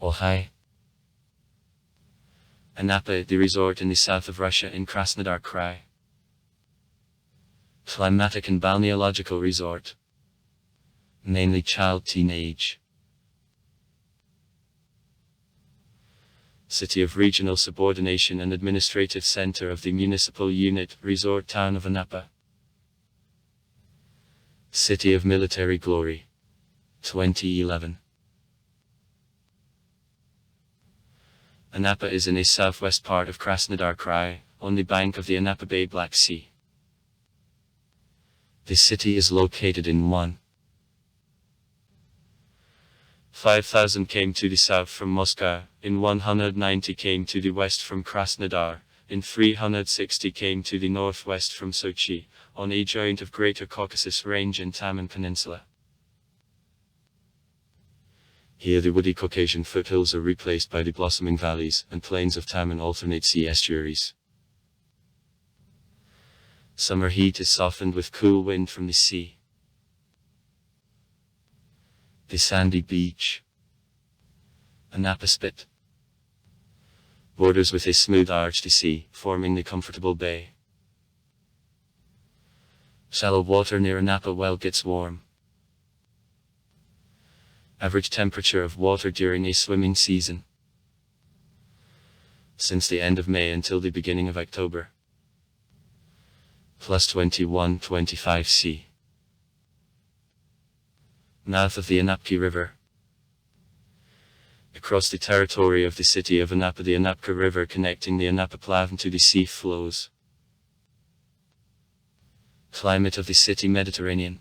Ohai. Anapa, the resort in the south of Russia in Krasnodar Krai. Climatic and balneological resort. Mainly child teenage. City of regional subordination and administrative center of the municipal unit, resort town of Anapa. City of military glory. 2011. Anapa is in a southwest part of Krasnodar Krai, on the bank of the Anapa Bay Black Sea. The city is located in 5,000 km to the south from Moscow, in 190 km to the west from Krasnodar, in 360 km to the northwest from Sochi, on a joint of Greater Caucasus Range and Taman Peninsula. Here the woody Caucasian foothills are replaced by the blossoming valleys and plains of Taman alternate sea estuaries. Summer heat is softened with cool wind from the sea. The sandy beach, Anapa Spit, borders with a smooth arch to sea, forming the comfortable bay. Shallow water near Anapa well gets warm. Average temperature of water during a swimming season, since the end of May until the beginning of October, plus 21-25 C. North of the Anapki River. Across the territory of the city of Anapa, the Anapka River connecting the Anapa Plain to the sea flows. Climate of the city Mediterranean.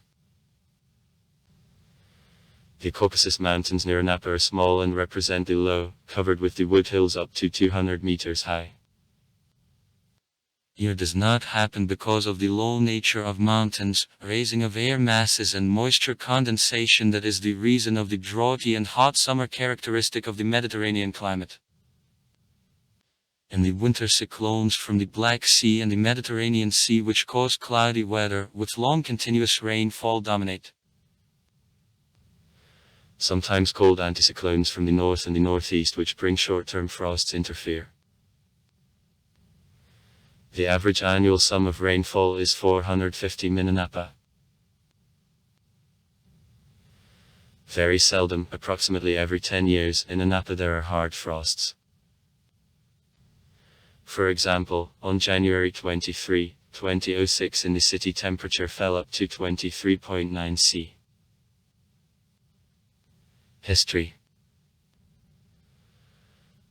The Caucasus Mountains near Anapa are small and represent the low, covered with the wood hills up to 200 meters high. Here does not happen because of the low nature of mountains, raising of air masses and moisture condensation that is the reason of the droughty and hot summer characteristic of the Mediterranean climate. In the winter, cyclones from the Black Sea and the Mediterranean Sea which cause cloudy weather with long continuous rainfall dominate. Sometimes cold anticyclones from the north and the northeast which bring short-term frosts interfere. The average annual sum of rainfall is 450 mm in Anapa. Very seldom, approximately every 10 years, in Anapa there are hard frosts. For example, on January 23, 2006 in the city temperature fell up to 23.9 C. History.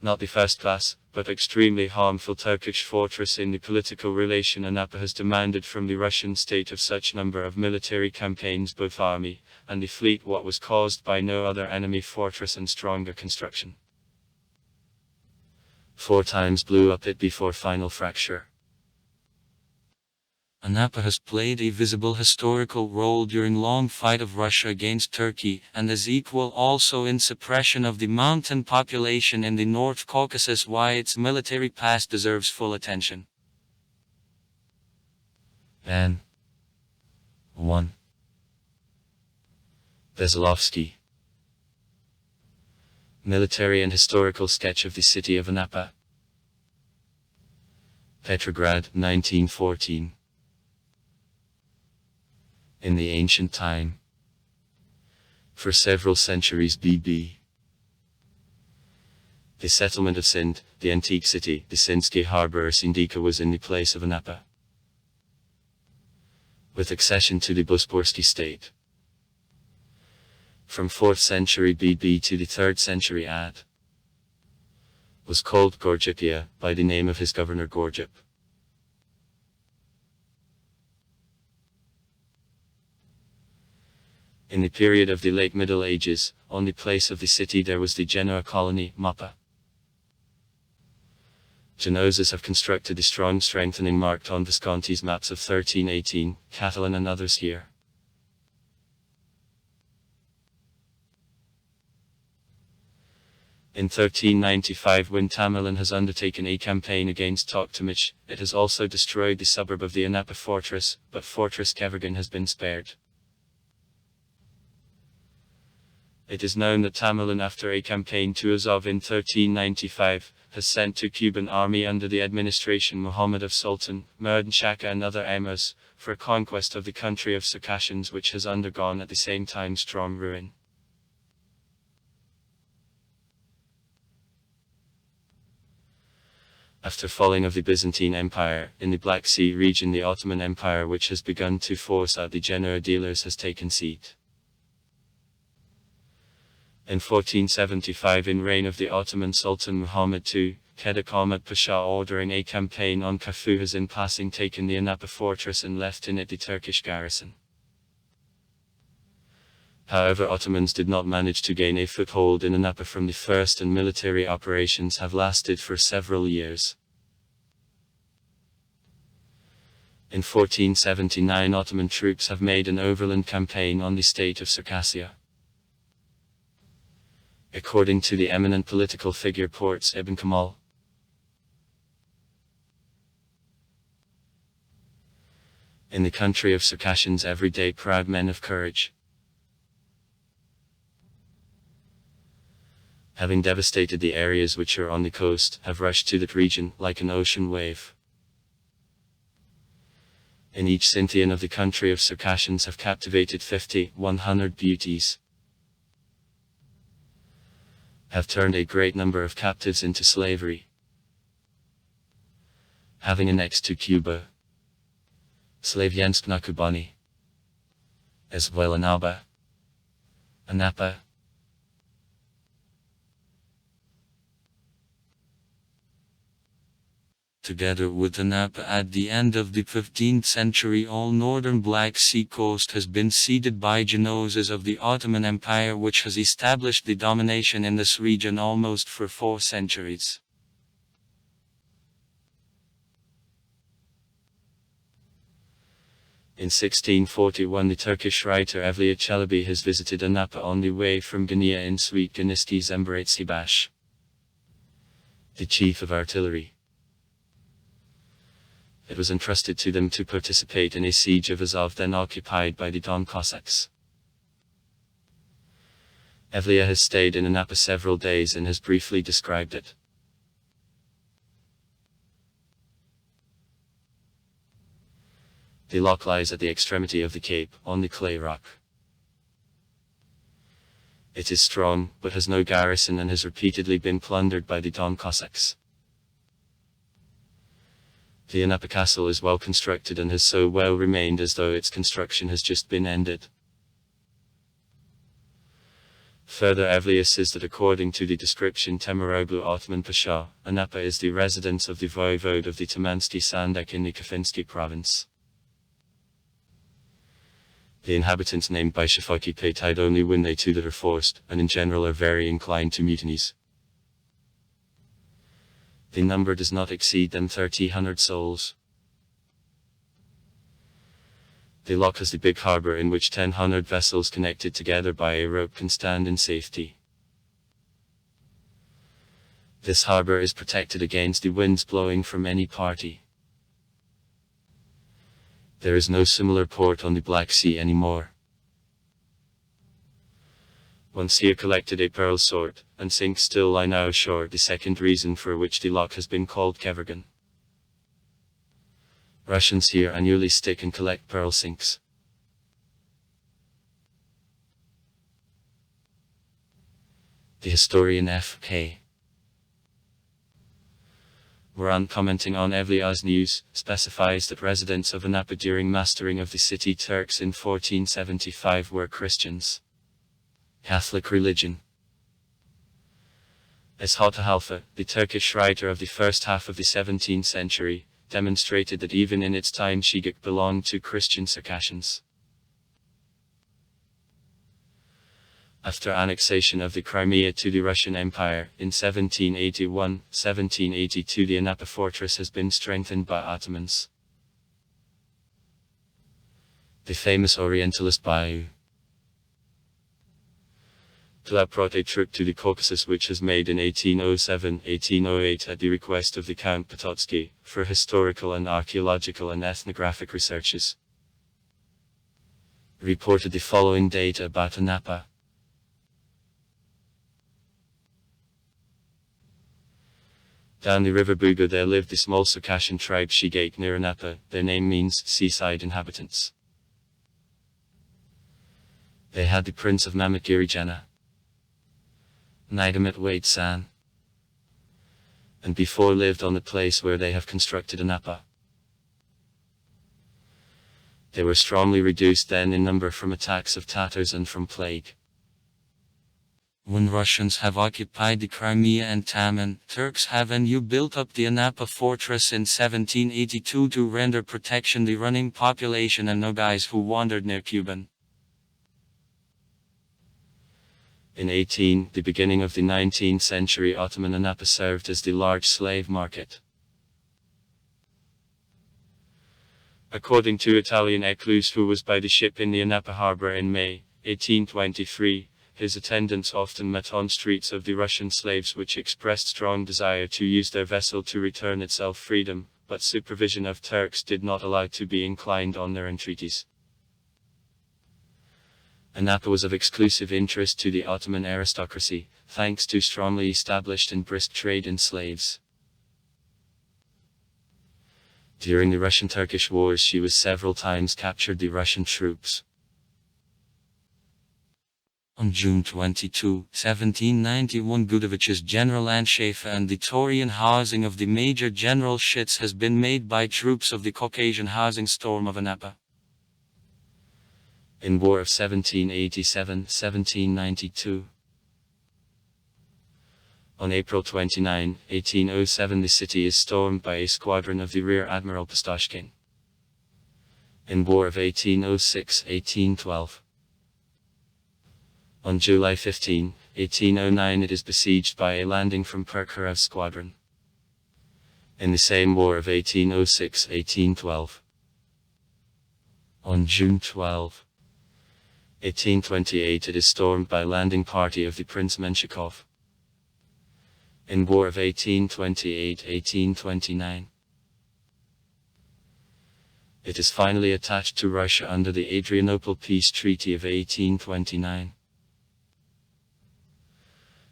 Not the first class, but extremely harmful Turkish fortress in the political relation Anapa has demanded from the Russian state of such number of military campaigns, both army and the fleet, what was caused by no other enemy fortress and stronger construction. 4 times blew up it before final fracture. Anapa has played a visible historical role during long fight of Russia against Turkey, and is equal also in suppression of the mountain population in the North Caucasus, why its military past deserves full attention. And 1. Veselovsky. Military and historical sketch of the city of Anapa. Petrograd, 1914. In the ancient time, for several centuries BB, the settlement of Sind, the antique city, the Sindsky harbor or Sindika, was in the place of Anapa. With accession to the Bosporsky state, from 4th century BB to the 3rd century AD, was called Gorgipia, by the name of his governor Gorgip. In the period of the late Middle Ages, on the place of the city there was the Genoa colony, Mappa. Genoese have constructed the strong strengthening marked on Visconti's maps of 1318, Catalan and others here. In 1395, when Tamerlan has undertaken a campaign against Tokhtamysh, it has also destroyed the suburb of the Anapa fortress, but Fortress Kevergan has been spared. It is known that Tamerlan, after a campaign to Azov in 1395, has sent to Cuban army under the administration Muhammad of Sultan, Murden Shaka and other emirs, for conquest of the country of Circassians, which has undergone at the same time strong ruin. After falling of the Byzantine Empire, in the Black Sea region the Ottoman Empire, which has begun to force out the Genoa dealers, has taken seat. In 1475, in reign of the Ottoman Sultan Muhammad II, Kedak Ahmad Pasha, ordering a campaign on Corfu, has in passing taken the Anapa fortress and left in it the Turkish garrison. However, Ottomans did not manage to gain a foothold in Anapa from the first, and military operations have lasted for several years. In 1479, Ottoman troops have made an overland campaign on the state of Circassia. According to the eminent political figure Ports Ibn Kamal, in the country of Circassians every day proud men of courage, having devastated the areas which are on the coast, have rushed to that region like an ocean wave. In each Scythian of the country of Circassians have captivated 50-100 beauties, have turned a great number of captives into slavery, having annexed to Cuba Slaviansk na Kubani, as well Anapa, together with Anapa. At the end of the 15th century, all northern Black Sea coast has been ceded by Genoese of the Ottoman Empire, which has established the domination in this region almost for 4 centuries. In 1641, the Turkish writer Evliya Çelebi has visited Anapa on the way from Guinea in Sweet Ganiski Zemberat Sibash, the chief of artillery. It was entrusted to them to participate in a siege of Azov, then occupied by the Don Cossacks. Evliya has stayed in Anapa several days and has briefly described it. The loch lies at the extremity of the cape, on the clay rock. It is strong, but has no garrison and has repeatedly been plundered by the Don Cossacks. The Anapa castle is well constructed and has so well remained as though its construction has just been ended. Further, Evliya says that according to the description Temiroglu Ottoman Pasha, Anapa is the residence of the voivode of the Tamansky Sandak in the Kafinsky province. The inhabitants named by Shafaki pay tithe only when they too that are forced, and in general are very inclined to mutinies. The number does not exceed them 300 souls. The loch has the big harbour in which 1,000 vessels connected together by a rope can stand in safety. This harbour is protected against the winds blowing from any party. There is no similar port on the Black Sea anymore. Once here collected a pearl sort, and sinks still lie now ashore, the second reason for which the loch has been called Kevergan. Russians here annually stick and collect pearl sinks. The historian F.K. Moran, commenting on Evliya's news, specifies that residents of Anapa during mastering of the city Turks in 1475 were Christians. Catholic religion. Eshat Halfa, the Turkish writer of the first half of the 17th century, demonstrated that even in its time Shigak belonged to Christian Circassians. After annexation of the Crimea to the Russian Empire, in 1781-1782 the Anapa fortress has been strengthened by Ottomans. The famous Orientalist Bayeux Tlaib brought a trip to the Caucasus which was made in 1807-1808 at the request of the Count Pototsky, for historical and archaeological and ethnographic researches. Reported the following data about Anapa. Down the river Buga there lived the small Circassian tribe Shigake near Anapa. Their name means seaside inhabitants. They had the prince of Mamagiri Naidamat Wade San, and before lived on the place where they have constructed Anapa. They were strongly reduced then in number from attacks of Tatars and from plague. When Russians have occupied the Crimea and Taman, Turks have anew built up the Anapa fortress in 1782 to render protection the running population and Nogais who wandered near Cuban. In the beginning of the 19th century, Ottoman Anapa served as the large slave market. According to Italian Ecluse, who was by the ship in the Anapa harbor in May 1823, his attendants often met on streets of the Russian slaves which expressed strong desire to use their vessel to return itself freedom, but supervision of Turks did not allow to be inclined on their entreaties. Anapa was of exclusive interest to the Ottoman aristocracy, thanks to strongly established and brisk trade in slaves. During the Russian-Turkish wars she was several times captured the Russian troops. On June 22, 1791, Gudovich's Generalanschafe and the Taurian housing of the Major General Schütz has been made by troops of the Caucasian housing storm of Anapa. In War of 1787-1792. On April 29, 1807, the city is stormed by a squadron of the Rear Admiral Pustoshkin. In War of 1806-1812. On July 15, 1809, it is besieged by a landing from Perkharev squadron. In the same war of 1806-1812. On June 12, 1828, it is stormed by a landing party of the Prince Menshikov. In War of 1828-1829. It is finally attached to Russia under the Adrianople Peace Treaty of 1829.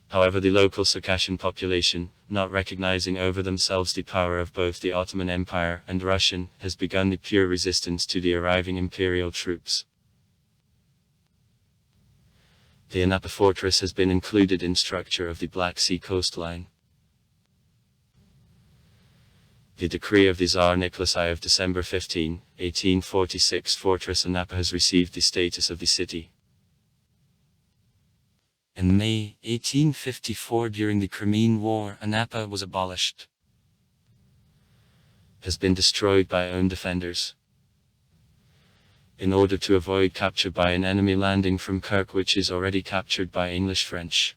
However, the local Circassian population, not recognizing over themselves the power of both the Ottoman Empire and Russian, has begun the pure resistance to the arriving imperial troops. The Anapa fortress has been included in structure of the Black Sea coastline. The decree of the Tsar Nicholas I of December 15, 1846, Fortress Anapa has received the status of the city. In May 1854, during the Crimean War, Anapa was abolished. Has been destroyed by own defenders. In order to avoid capture by an enemy landing from Kirk, which is already captured by English-French.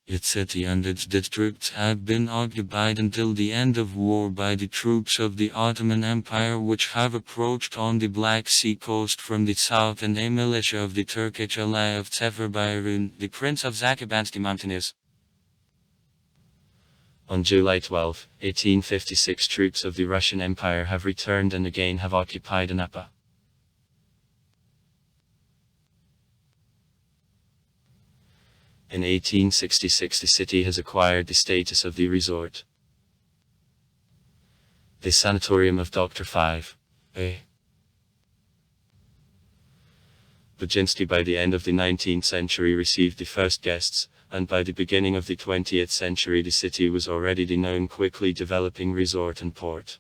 Its city and its districts have been occupied until the end of war by the troops of the Ottoman Empire, which have approached on the Black Sea coast from the south, and a militia of the Turkish ally of Seferbayarun, the Prince of Zakobanski Mountaineers. On July 12, 1856, troops of the Russian Empire have returned and again have occupied Anapa. In 1866, the city has acquired the status of the resort. The sanatorium of Dr. 5. A. Baginski by the end of the 19th century received the first guests, and by the beginning of the 20th century the city was already the known quickly developing resort and port.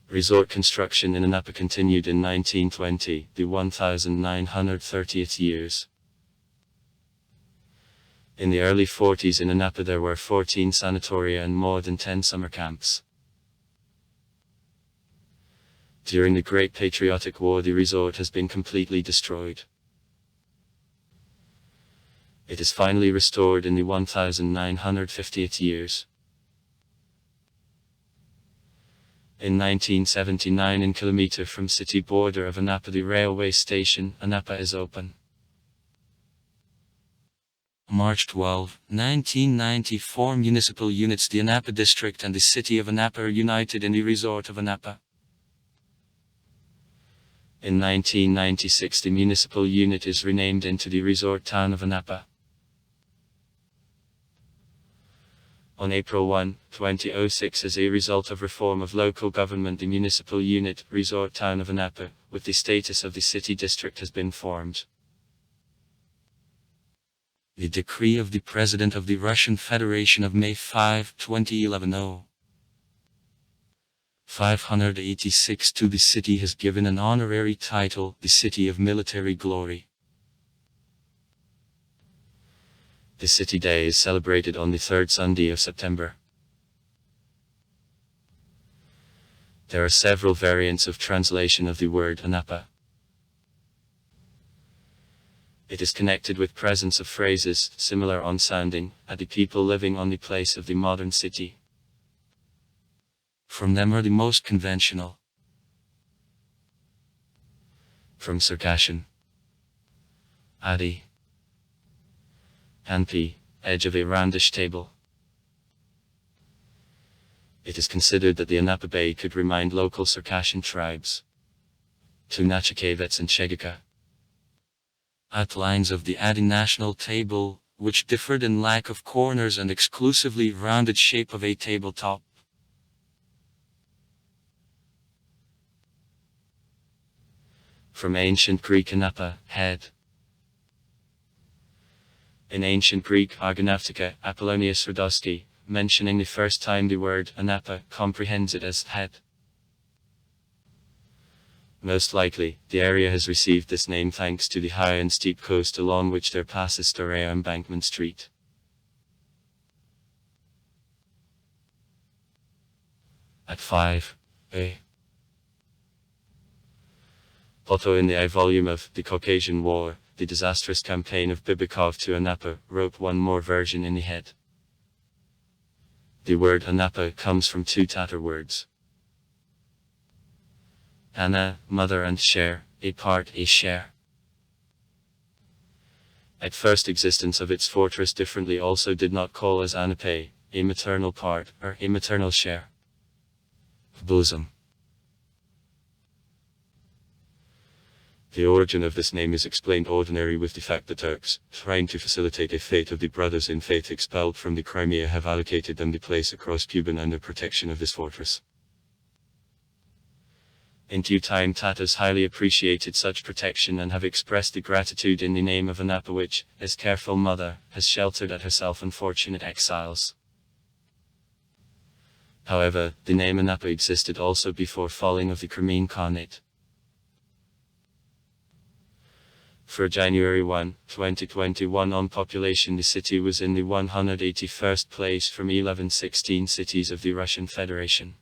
Resort construction in Anapa continued in 1920, the 1930th years. In the early 40s in Anapa there were 14 sanatoria and more than 10 summer camps. During the Great Patriotic War the resort has been completely destroyed. It is finally restored in the 1950th years. In 1979, in kilometer from city border of Anapa, the railway station Anapa is open. March 12, 1994, municipal units. The Anapa district and the city of Anapa are united in the resort of Anapa. In 1996, the municipal unit is renamed into the resort town of Anapa. On April 1, 2006, as a result of reform of local government, the municipal unit, resort town of Anapa, with the status of the city district, has been formed. The decree of the President of the Russian Federation of May 5, 2011 586 to the city has given an honorary title, the City of Military Glory. The City Day is celebrated on the third Sunday of September. There are several variants of translation of the word Anapa. It is connected with presence of phrases, similar on sounding, at the people living on the place of the modern city. From them are the most conventional. From Circassian, Adi, Anpi, edge of a roundish table. It is considered that the Anapa Bay could remind local Circassian tribes, to Nachakevets and Chegika. Outlines of the Adi national table, which differed in lack of corners and exclusively rounded shape of a tabletop. From ancient Greek Anapa, head. In ancient Greek Argonautica, Apollonius Rodosky, mentioning the first time the word Anapa, comprehends it as head. Most likely, the area has received this name thanks to the high and steep coast along which there passes Storea Embankment Street. At 5a. Otto, in the I volume of The Caucasian War, the disastrous campaign of Bibikov to Anapa, wrote one more version in the head. The word Anapa comes from two Tatar words. Ana, mother, and share, a part, a share. At first existence of its fortress differently also did not call as Anape, a maternal part, or a maternal share. Bosom. The origin of this name is explained ordinary with the fact that Turks, trying to facilitate a fate of the brothers in faith expelled from the Crimea, have allocated them the place across Kuban under protection of this fortress. In due time Tatars highly appreciated such protection and have expressed the gratitude in the name of Anapa, which, as careful mother, has sheltered at herself unfortunate exiles. However, the name Anapa existed also before falling of the Crimean Khanate. For January 1, 2021 on population, the city was in the 181st place from 1116 cities of the Russian Federation.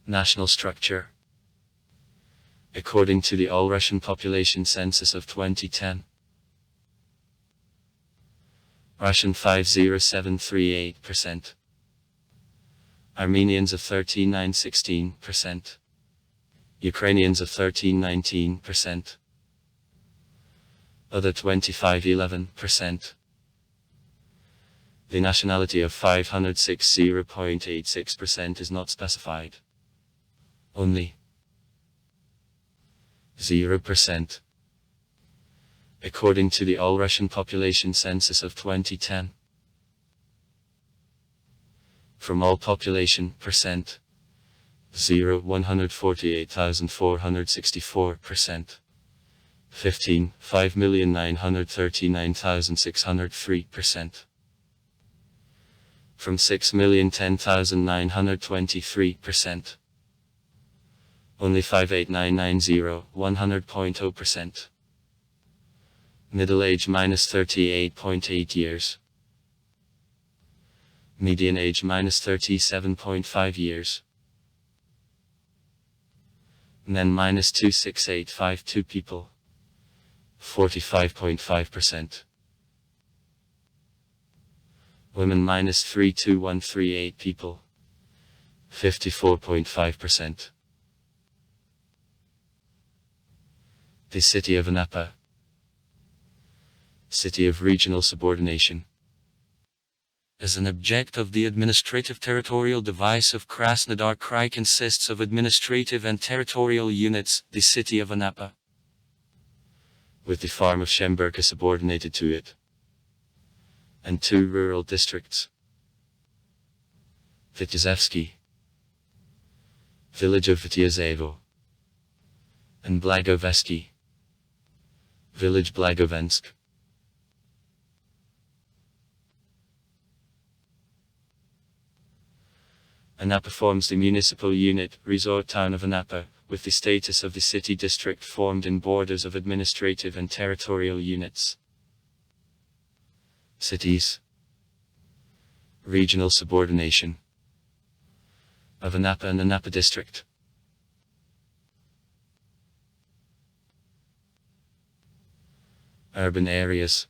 National structure. According to the All-Russian Population Census of 2010, Russian 50738%, Armenians of 13916%, Ukrainians of 1319%, other 2511%. The nationality of 560.86% is not specified. Only 0%. According to the All-Russian Population Census of 2010. From all population, percent. 148,464%. 15, 5,939,603%. From 6,010,923%. Only 58990, 100.0%. Middle age minus 38.8 years. Median age minus 37.5 years. Men minus 26852 people. 45.5%. Women minus 32138 people. 54.5%. The city of Anapa. City of regional subordination. As an object of the administrative territorial device of Krasnodar Krai consists of administrative and territorial units, the city of Anapa, with the farm of Shemberka subordinated to it. and 2 rural districts. Wytyczewski, village of Wytyczewo, and Blagoveski, village Blagovensk. Anapa forms the municipal unit, resort town of Anapa, with the status of the city district formed in borders of administrative and territorial units. Cities. Regional subordination of Anapa and Anapa district. Urban areas.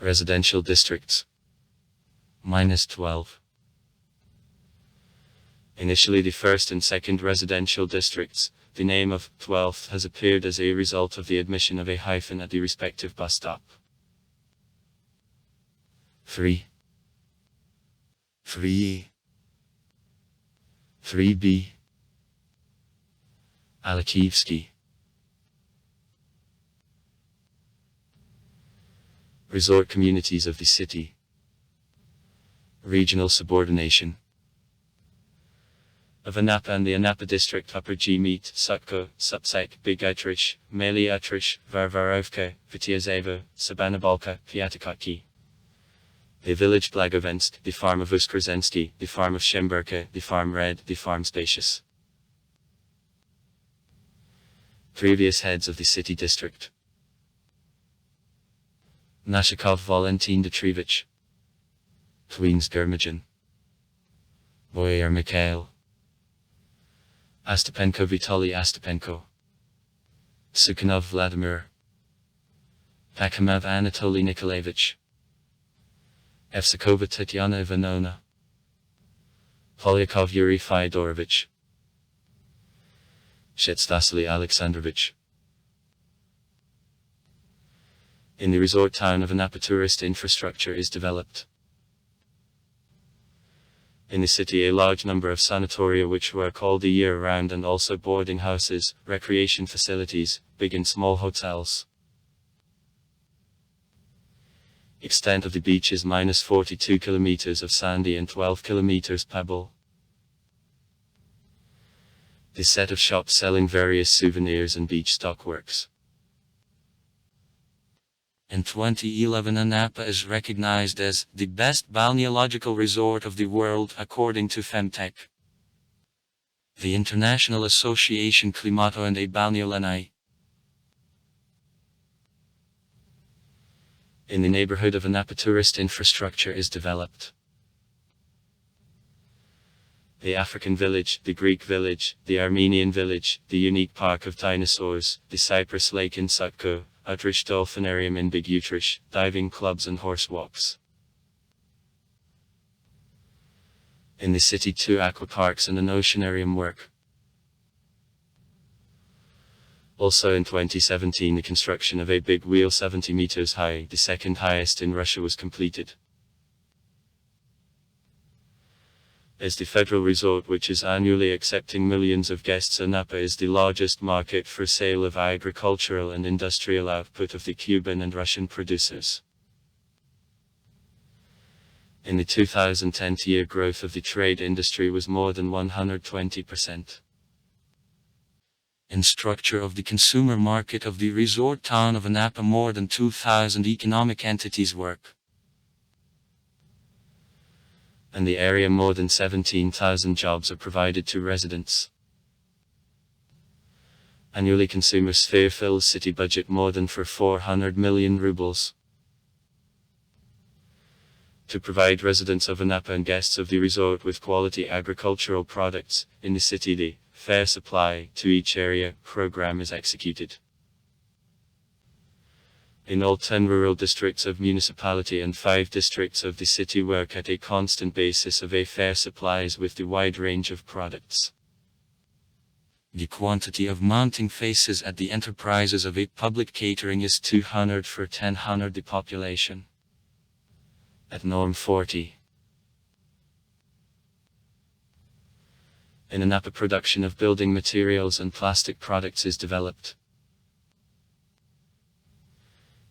Residential districts. -12. Initially the first and second residential districts, the name of 12th has appeared as a result of the admission of a hyphen at the respective bus stop. 3. 3b. Alekievski. Resort communities of the city. Regional subordination of Anapa and the Anapa district. Upper Gmit, Sutko, Supsek, Big Utrich, Mali Utrich, Varvarovka, Vytyczewo, Sabanabalka, Piatakotki. The village Blagovensk, the farm of Uskrzensky, the farm of Szymberka, the farm Red, the farm Spacious. Previous heads of the city district. Nashikov Valentin Dmitrievich, Twins Germajan, Boyar Mikhail, Astapenko Vitaly Astapenko, Sukhanov Vladimir, Pakamov Anatoly Nikolaevich, Evsakova Tatyana Ivanovna, Polyakov Yuri Fyodorovich, Shets Vasily Alexandrovich. In the resort town of Anapa, tourist infrastructure is developed. In the city, a large number of sanatoria which work all the year round, and also boarding houses, recreation facilities, big and small hotels. Extent of the beach is -42 kilometers of sandy and 12 kilometers pebble. The set of shops selling various souvenirs and beach stockworks. In 2011, Anapa is recognized as the best balneological resort of the world according to Femtech, the International Association Klimato and Balneolani. In the neighborhood of Anapa, tourist infrastructure is developed. The African village, the Greek village, the Armenian village, the unique park of dinosaurs, the Cypress Lake in Sutko, Utrich Dolphinarium in Big Utrich, diving clubs and horse walks. In the city, 2 aquaparks and an oceanarium work. Also in 2017, the construction of a big wheel 70 meters high, the second highest in Russia, was completed. As the federal resort which is annually accepting millions of guests, Anapa is the largest market for sale of agricultural and industrial output of the Cuban and Russian producers. In the 2010 year, growth of the trade industry was more than 120%. In structure of the consumer market of the resort town of Anapa, more than 2,000 economic entities work. In the area, more than 17,000 jobs are provided to residents. Annually, consumer sphere fills city budget more than for 400 million rubles. To provide residents of Anapa and guests of the resort with quality agricultural products, in the city the Fair Supply to Each Area program is executed. In all 10 rural districts of municipality and 5 districts of the city work at a constant basis of a fair supplies with the wide range of products. The quantity of mounting faces at the enterprises of a public catering is 200 for 1,000 the population. At norm 40. In Anapa, production of building materials and plastic products is developed.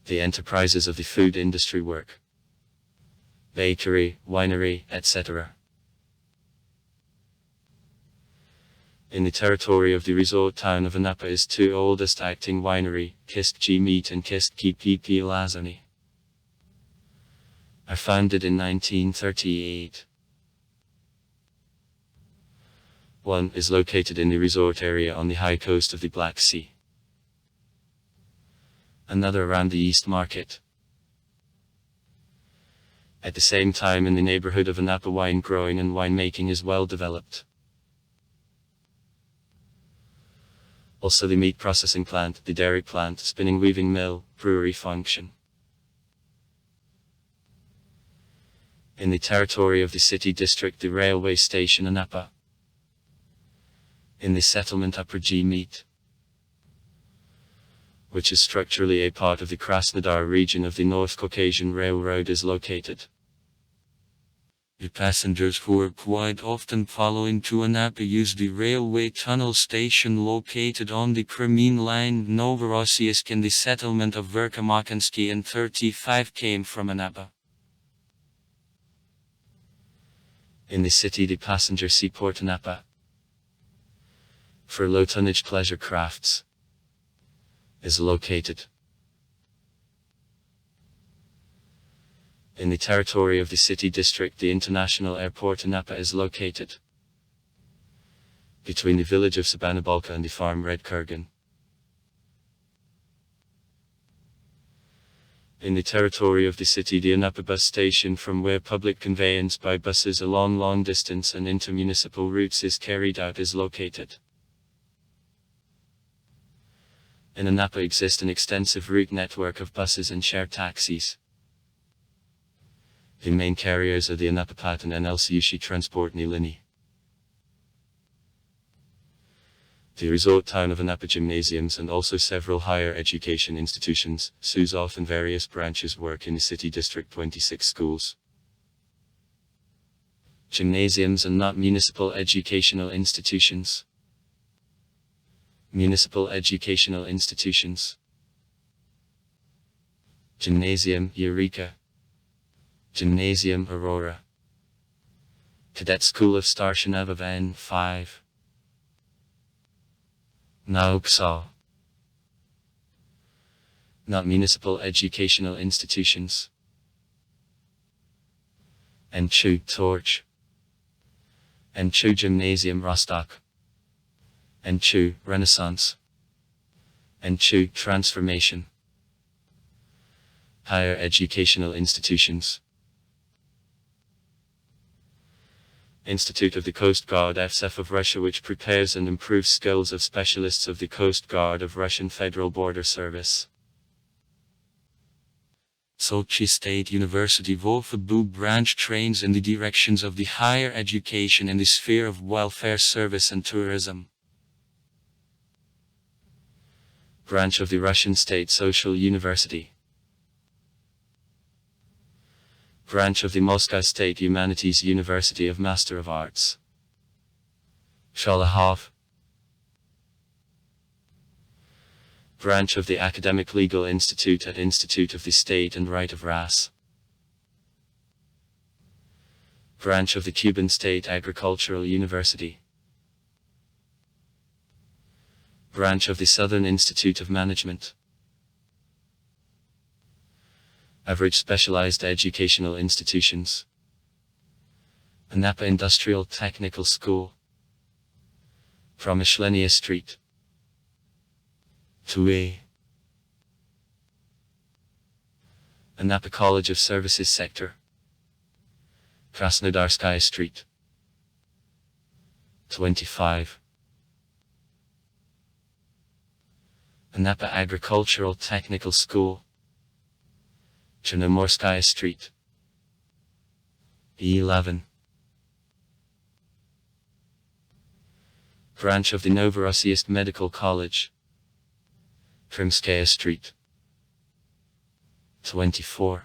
The enterprises of the food industry work. Bakery, winery, etc. In the territory of the resort town of Anapa is two oldest acting winery, Kistji Meat and Kistki Pp Lazani, are founded in 1938. One is located in the resort area on the high coast of the Black Sea. Another around the East Market. At the same time, in the neighborhood of Anapa, wine growing and winemaking is well developed. Also the meat processing plant, the dairy plant, spinning weaving mill, brewery function. In the territory of the city district, the railway station Anapa. In the settlement Upper G Meat, which is structurally a part of the Krasnodar region of the North Caucasian Railroad, is located. The passengers who are quite often following to Anapa use the railway tunnel station located on the Crimean line Novorossiysk in the settlement of Verkhomakinsky, and 35 came from Anapa. In the city, the passenger seaport Anapa, for low tonnage pleasure crafts, is located. In the territory of the city district, the international airport Anapa is located between the village of Sabanabalka and the farm Red Kurgan. In the territory of the city, the Anapa bus station, from where public conveyance by buses along long distance and intermunicipal routes is carried out, is located. In Anapa exists an extensive route network of buses and share taxis. The main carriers are the Anapapat and NLCUSHI Transportni Lini. The resort town of Anapa gymnasiums and also several higher education institutions, SUZOF and various branches work in the city district. 26 schools. Gymnasiums and not municipal educational institutions. Municipal educational institutions. Gymnasium Eureka. Gymnasium Aurora. Cadet School of Starshinava N5. Nauksaw. Not municipal educational institutions. Enchu Torch. Enchu Gymnasium Rostock. Enchu Renaissance. Enchu Transformation. Higher educational institutions. Institute of the Coast Guard FSF of Russia, which prepares and improves skills of specialists of the Coast Guard of Russian Federal Border Service. Sochi State University Wolfabu branch trains in the directions of the higher education in the sphere of welfare service and tourism. Branch of the Russian State Social University. Branch of the Moscow State Humanities University of Master of Arts. Sholahov. Branch of the Academic Legal Institute at Institute of the State and Right of Ras. Branch of the Cuban State Agricultural University. Branch of the Southern Institute of Management. Average Specialized Educational Institutions. Anapa Industrial Technical School. Promyslenia Street. 2A. Anapa College of Services Sector. Krasnodarskaya Street. 25. Anapa Agricultural Technical School. Chernomorskaya Street. 11. Branch of the Novorossiysk Medical College. Krimskaya Street. 24.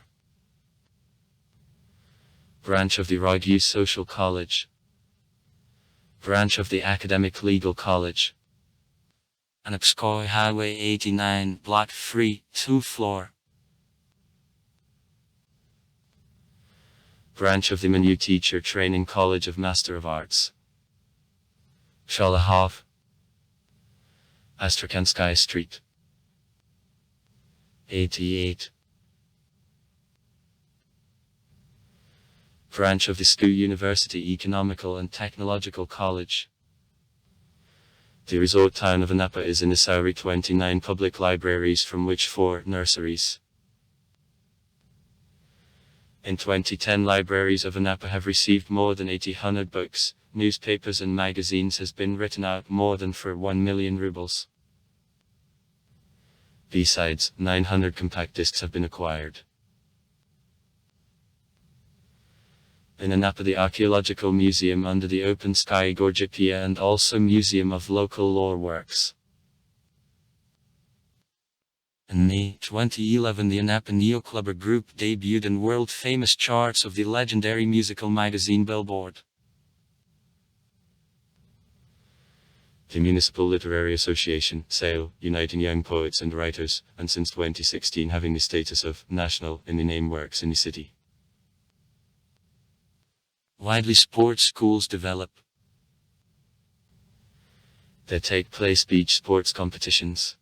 Branch of the Rogu Social College. Branch of the Academic Legal College. Anapskoy Highway 89, Block 3, 2 floor. Branch of the Manu Teacher Training College of Master of Arts. Shalahov. Astrakhansky Street. 88. Branch of the SKU University Economical and Technological College. The resort town of Anapa is in the Sauri 29 public libraries, from which 4 nurseries. In 2010, libraries of Anapa have received more than 800 books, newspapers and magazines has been written out more than for 1 million rubles. Besides, 900 compact discs have been acquired. In Anapa, the Archaeological Museum under the Open Sky Gorgipia and also Museum of Local Lore works. In May 2011, the Anapa Neo-Clubber Group debuted in world-famous charts of the legendary musical magazine Billboard. The Municipal Literary Association, SAIL, uniting young poets and writers, and since 2016 having the status of national in the name, works in the city. Widely sports schools develop. There take place beach sports competitions.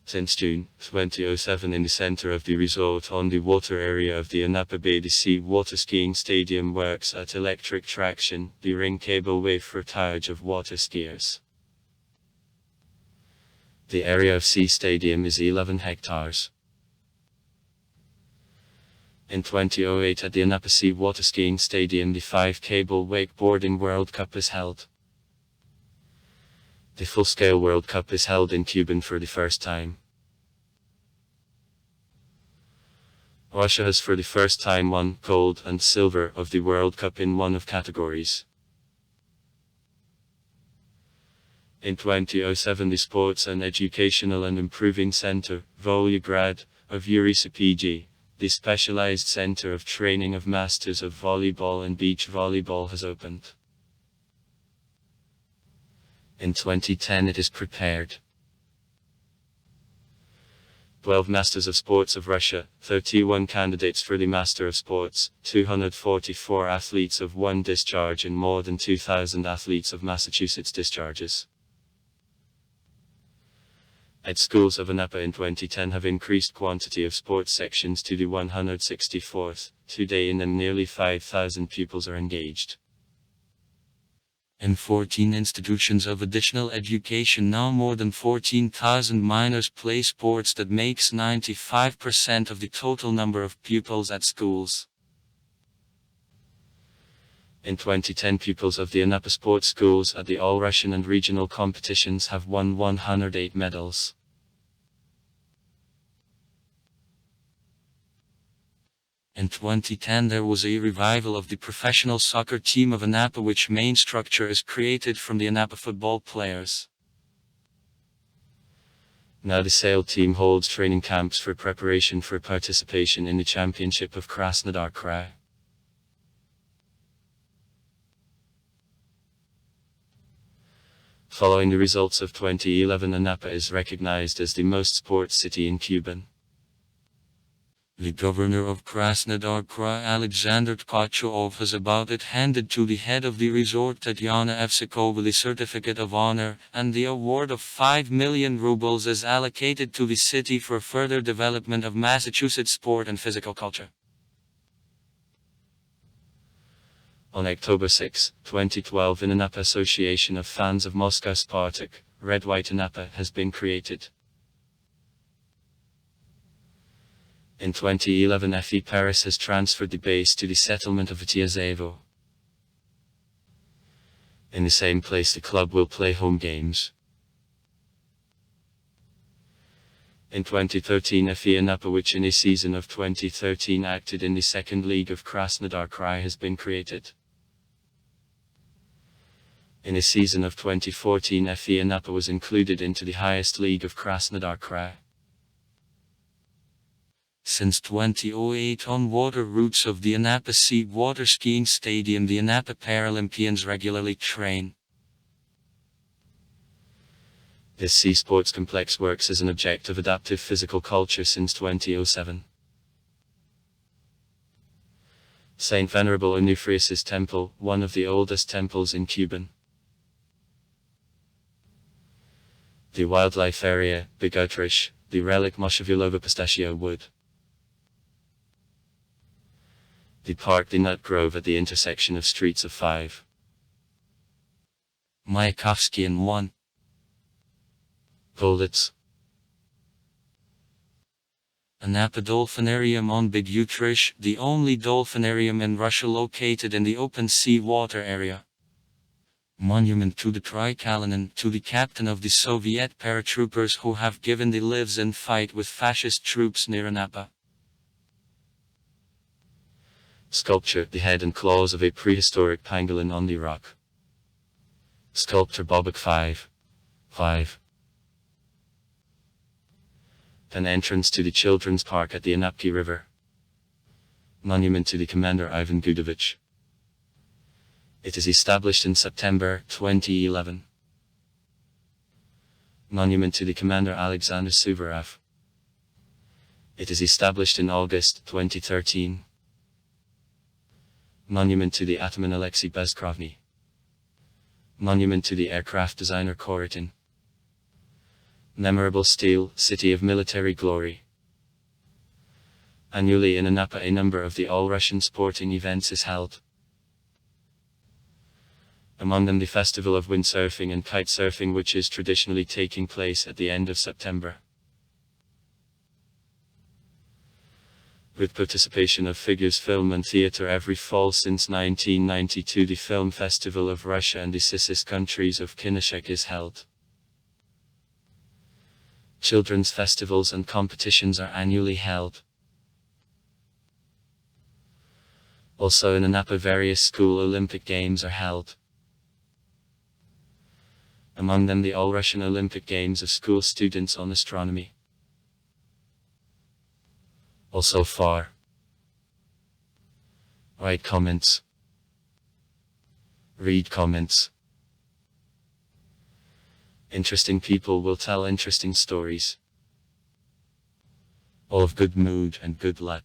Since June 2007, in the center of the resort on the water area of the Anapa Bay, the sea water skiing stadium works at electric traction, the ring cableway for towage of water skiers. The area of sea stadium is 11 hectares. In 2008, at the Anapa Sea Water Skiing Stadium, the 5 Cable Wakeboarding World Cup is held. The full-scale World Cup is held in Cuban for the first time. Russia has for the first time won gold and silver of the World Cup in one of categories. In 2007, the Sports and Educational and Improving Center, Volgograd, of URICPG, the specialized center of training of masters of volleyball and beach volleyball, has opened. In 2010 it is prepared 12 Masters of Sports of Russia, 31 candidates for the Master of Sports, 244 athletes of one discharge and more than 2,000 athletes of Massachusetts discharges. At schools of Anapa in 2010 have increased quantity of sports sections to the 164th. Today in them nearly 5,000 pupils are engaged. In 14 institutions of additional education now more than 14,000 minors play sports. That makes 95% of the total number of pupils at schools. In 2010, pupils of the Anapa sports schools at the All-Russian and regional competitions have won 108 medals. In 2010 there was a revival of the professional soccer team of Anapa, which main structure is created from the Anapa football players. Now the SAIL team holds training camps for preparation for participation in the Championship of Krasnodar Krai. Following the results of 2011, Anapa is recognized as the most sports city in Cuban. The governor of Krasnodar Krai, Alexander Tkachov, has about it handed to the head of the resort, Tatyana Evsikova, the certificate of honor, and the award of 5 million rubles is allocated to the city for further development of Massachusetts sport and physical culture. On October 6, 2012, an Anapa Association of Fans of Moscow Spartak, Red White Anapa, has been created. In 2011, FE Paris has transferred the base to the settlement of Etiazevo. In the same place the club will play home games. In 2013, FE Anapa, which in a season of 2013 acted in the second league of Krasnodar Krai, has been created. In a season of 2014, FE Anapa was included into the highest league of Krasnodar Krai. Since 2008, on water routes of the Anapa Sea Water Skiing Stadium, the Anapa Paralympians regularly train. This sea sports complex works as an object of adaptive physical culture since 2007. Saint Venerable Onufrius' temple, one of the oldest temples in Cuban. The wildlife area, Big Outreach, the relic Moshavulova pistachio wood. The park, the Nut Grove at the intersection of streets of 5. Mayakovsky and 1. Bullets. Anapa Dolphinarium on Big Utrecht, the only dolphinarium in Russia located in the open sea water area. Monument to the Trikalanen, to the captain of the Soviet paratroopers who have given their lives in fight with fascist troops near Anapa. Sculpture, the head and claws of a prehistoric pangolin on the rock. Sculptor Bobak 5. An entrance to the children's park at the Anapki River. Monument to the Commander Ivan Gudovich. It is established in September 2011. Monument to the Commander Alexander Suvorov. It is established in August 2013. Monument to the Ataman Alexei Bezkrovny. Monument to the aircraft designer Korotin. Memorable stele, City of Military Glory. Annually in Anapa a number of the all-Russian sporting events is held. Among them the Festival of Windsurfing and Kitesurfing, which is traditionally taking place at the end of September. With participation of figures, film and theatre every fall since 1992, the Film Festival of Russia and the CIS countries of Kineshek is held. Children's festivals and competitions are annually held. Also in Anapa various school Olympic Games are held. Among them the All-Russian Olympic Games of school students on astronomy. Also far. Write comments. Read comments. Interesting people will tell interesting stories. All of good mood and good luck.